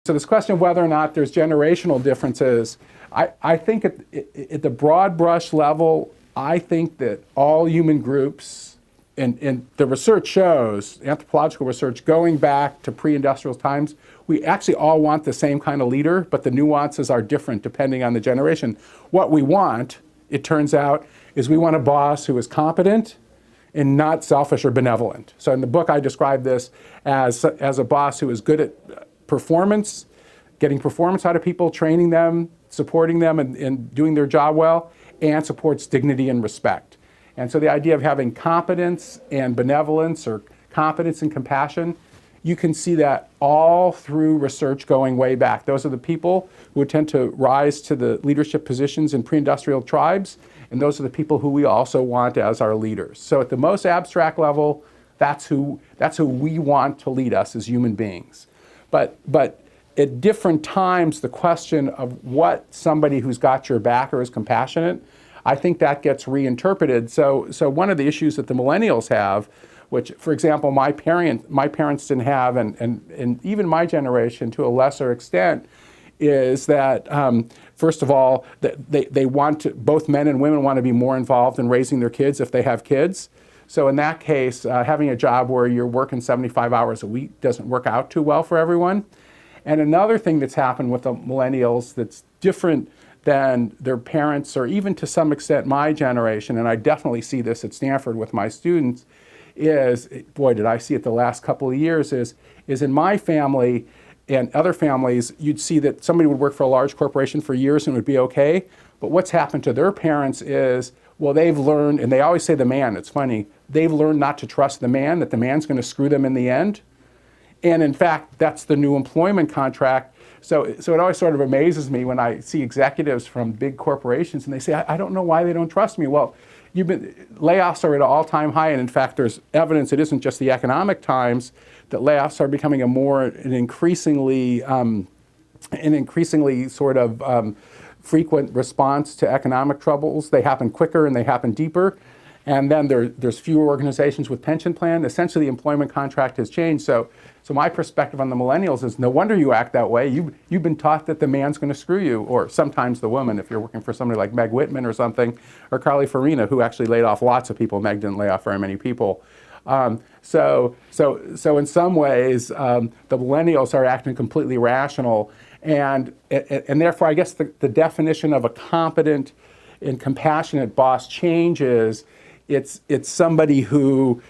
So this question of whether or not there's generational differences, I think at the broad brush level, I think that all human groups, and the research shows, anthropological research, going back to pre-industrial times, we actually all want the same kind of leader, but the nuances are different depending on the generation. What we want, it turns out, is we want a boss who is competent and not selfish or benevolent. So in the book, I describe this as a boss who is good at performance, getting performance out of people, training them, supporting them, and doing their job well, and supports dignity and respect. And so the idea of having competence and benevolence, or competence and compassion, you can see that all through research going way back. Those are the people who would tend to rise to the leadership positions in pre-industrial tribes, and those are the people who we also want as our leaders. So at the most abstract level, that's who we want to lead us as human beings. But at different times, the question of what somebody who's got your back or is compassionate, I think that gets reinterpreted. So one of the issues that the millennials have, which, for example, my parents didn't have, and even my generation to a lesser extent, is that, first of all, they want to, both men and women want to be more involved in raising their kids if they have kids. So in that case, having a job where you're working 75 hours a week doesn't work out too well for everyone. And another thing that's happened with the millennials that's different than their parents, or even to some extent my generation, and I definitely see this at Stanford with my students, is, boy, did I see it the last couple of years, is in my family and other families, you'd see that somebody would work for a large corporation for years and it would be okay. But what's happened to their parents is, well, they've learned, and they always say the man, it's funny, they've learned not to trust the man, that the man's going to screw them in the end. And in fact, that's the new employment contract. So it always sort of amazes me when I see executives from big corporations and they say, I don't know why they don't trust me. Well, layoffs are at an all-time high, and in fact, there's evidence it isn't just the economic times, that layoffs are becoming an increasingly sort of frequent response to economic troubles. They happen quicker and they happen deeper. And then there's fewer organizations with pension plan. Essentially, the employment contract has changed. So my perspective on the millennials is, no wonder you act that way. You've been taught that the man's going to screw you, or sometimes the woman, if you're working for somebody like Meg Whitman or something, or Carly Farina, who actually laid off lots of people. Meg didn't lay off very many people. So in some ways, the millennials are acting completely rational, and therefore, I guess the definition of a competent and compassionate boss changes. It's somebody who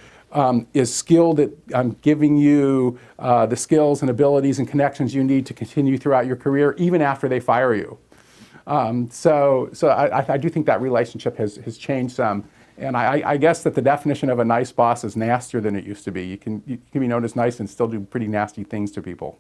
is skilled at giving you the skills and abilities and connections you need to continue throughout your career, even after they fire you. So I do think that relationship has changed some. And I guess that the definition of a nice boss is nastier than it used to be. You can be known as nice and still do pretty nasty things to people.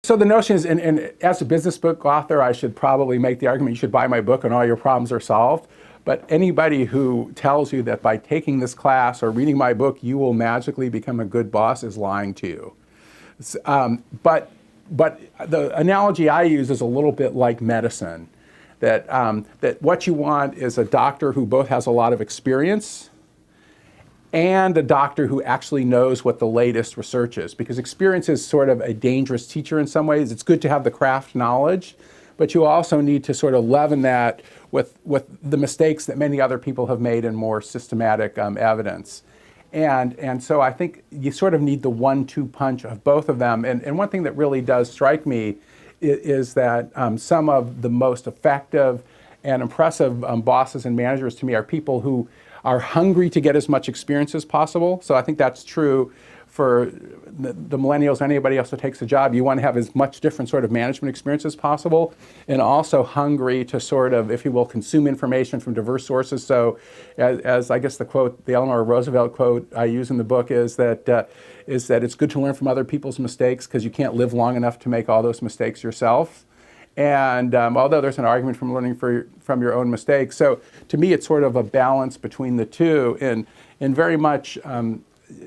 So the notion is, and as a business book author, I should probably make the argument you should buy my book and all your problems are solved. But anybody who tells you that by taking this class or reading my book, you will magically become a good boss is lying to you. But the analogy I use is a little bit like medicine. That what you want is a doctor who both has a lot of experience and a doctor who actually knows what the latest research is. Because experience is sort of a dangerous teacher in some ways. It's good to have the craft knowledge, but you also need to sort of leaven that with the mistakes that many other people have made in more systematic evidence. And so I think you sort of need the 1-2 punch of both of them. And one thing that really does strike me is that some of the most effective and impressive bosses and managers to me are people who are hungry to get as much experience as possible. So I think that's true for the millennials, anybody else who takes a job. You want to have as much different sort of management experience as possible, and also hungry to sort of, if you will, consume information from diverse sources. So as I guess the quote, the Eleanor Roosevelt quote I use in the book is that it's good to learn from other people's mistakes because you can't live long enough to make all those mistakes yourself. And although there's an argument from learning from your own mistakes. So to me, it's sort of a balance between the two. And very much,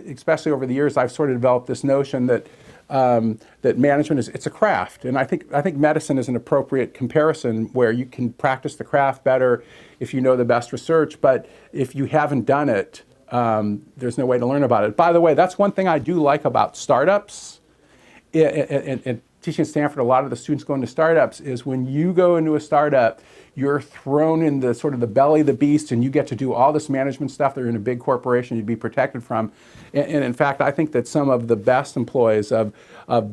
especially over the years, I've sort of developed this notion that management it's a craft. And I think medicine is an appropriate comparison where you can practice the craft better if you know the best research. But if you haven't done it, there's no way to learn about it. By the way, that's one thing I do like about startups. And teaching at Stanford, a lot of the students go into startups is when you go into a startup, you're thrown in the sort of the belly of the beast, and you get to do all this management stuff that you're in a big corporation you'd be protected from. And in fact, I think that some of the best employees of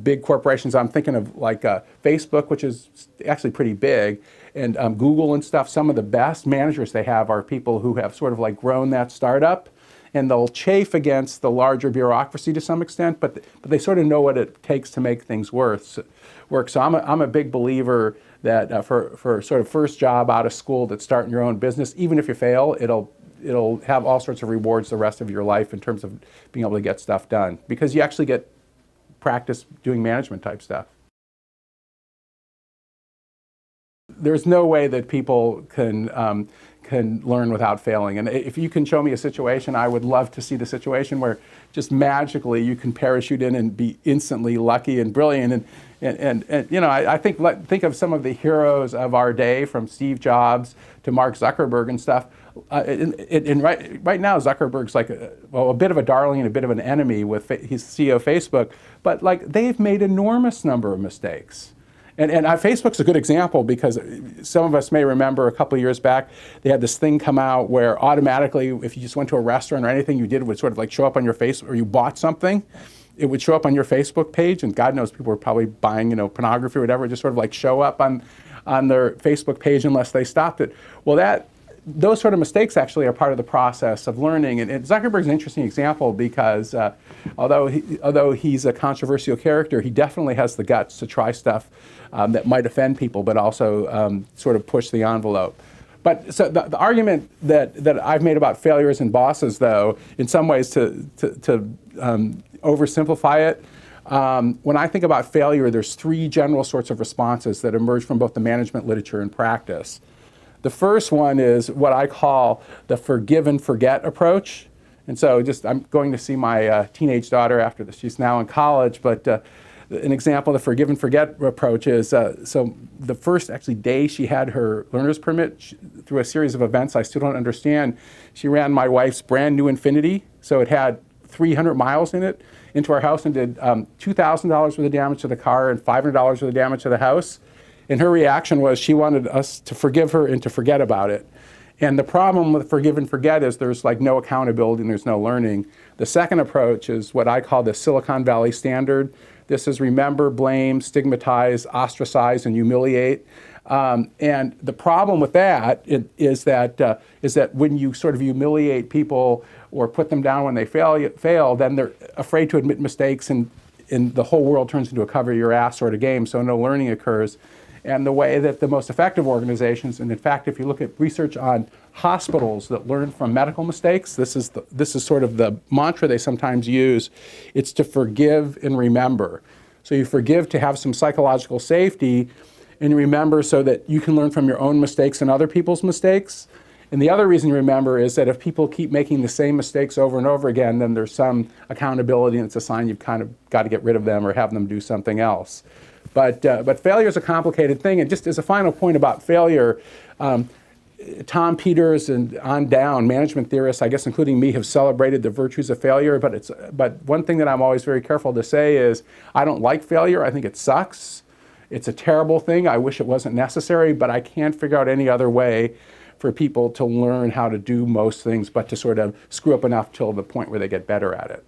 big corporations, I'm thinking of like Facebook, which is actually pretty big, and Google and stuff, some of the best managers they have are people who have sort of like grown that startup, and they'll chafe against the larger bureaucracy to some extent, but they sort of know what it takes to make things work. So I'm a big believer that for sort of first job out of school, that's starting your own business, even if you fail, it'll have all sorts of rewards the rest of your life in terms of being able to get stuff done, because you actually get practice doing management type stuff. There's no way that people can learn without failing. And if you can show me a situation, I would love to see the situation where just magically you can parachute in and be instantly lucky and brilliant. And you know, I think of some of the heroes of our day, from Steve Jobs to Mark Zuckerberg and stuff. And right now, Zuckerberg's like a bit of a darling and a bit of an enemy with he's CEO of Facebook, but like they've made enormous number of mistakes. And Facebook's a good example, because some of us may remember a couple of years back, they had this thing come out where automatically, if you just went to a restaurant or anything you did would sort of like show up on your face, or you bought something, it would show up on your Facebook page, and God knows people were probably buying, you know, pornography or whatever, just sort of like show up on their Facebook page unless they stopped it. Well, those sort of mistakes actually are part of the process of learning. And Zuckerberg's an interesting example, because although he's a controversial character, he definitely has the guts to try stuff that might offend people, but also sort of push the envelope. But so the argument that I've made about failures and bosses, though, in some ways to oversimplify it, when I think about failure, there's three general sorts of responses that emerge from both the management literature and practice. The first one is what I call the forgive and forget approach. And so I'm going to see my teenage daughter after this. She's now in college, but an example of the forgive and forget approach is, so the first actually day she had her learner's permit, through a series of events I still don't understand, she ran my wife's brand new Infiniti, so it had 300 miles in it, into our house, and did $2,000 worth of damage to the car and $500 worth of damage to the house. And her reaction was she wanted us to forgive her and to forget about it. And the problem with forgive and forget is there's like no accountability and there's no learning. The second approach is what I call the Silicon Valley standard. This is remember, blame, stigmatize, ostracize, and humiliate. And the problem with that is that when you sort of humiliate people or put them down when they fail, then they're afraid to admit mistakes, and the whole world turns into a cover your ass sort of game, so no learning occurs. And the way that the most effective organizations, and in fact, if you look at research on hospitals that learn from medical mistakes, this is sort of the mantra they sometimes use. It's to forgive and remember. So you forgive to have some psychological safety, and you remember so that you can learn from your own mistakes and other people's mistakes. And the other reason you remember is that if people keep making the same mistakes over and over again, then there's some accountability, and it's a sign you've kind of got to get rid of them or have them do something else. But failure is a complicated thing. And just as a final point about failure, Tom Peters and on down, management theorists, I guess including me, have celebrated the virtues of failure. But one thing that I'm always very careful to say is I don't like failure. I think it sucks. It's a terrible thing. I wish it wasn't necessary, but I can't figure out any other way for people to learn how to do most things but to sort of screw up enough till the point where they get better at it.